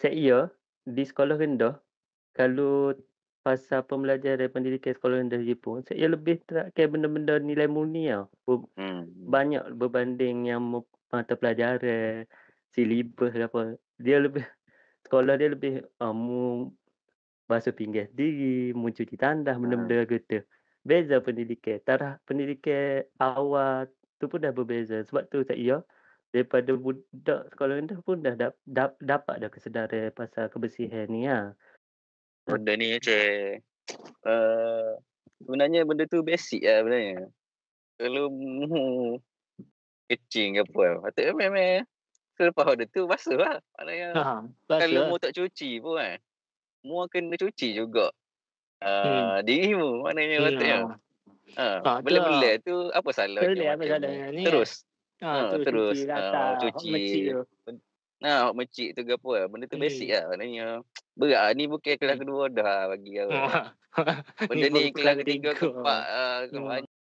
Saya di sekolah rendah, kalau pasal pembelajaran pendidikan sekolah rendah Jepun, saya lebih terapkan benda-benda nilai murni tau. Hmm. Banyak berbanding yang mata pelajaran, silibus ke apa. Dia lebih sekolah dia lebih, basuh pinggan sendiri, mencuci tandas, Hmm. benda-benda gitu. Beza pendidikan, taraf pendidikan awal tu pun dah berbeza. Sebab tu saya daripada budak sekolah rendah pun dah dapat dah kesedaran pasal kebersihan ni lah. Benda ni macam sebenarnya benda tu basic lah sebenarnya. Kalau mu kecil ke apa kan, patutnya memang selepas order tu basuh lah. Maknanya Ha, kalau basuh lah. mu tak cuci pun kan, mu kena cuci juga Hmm, dirimu. Maknanya patutnya. ha. Tu lah. Bela-bela tu apa salahnya Boleh apa macam mu salahnya ni kan? terus Tu cuci terus rata hok cuci mecik tu. hok mecik tu ke apa lah. Benda tu basic Hmm, lah. Maknanya berat lah. Ni bukan kelas hmm. kedua dah bagi awak. Ni Benda baru ni kelas kelas ketiga, 3. keempat Hmm.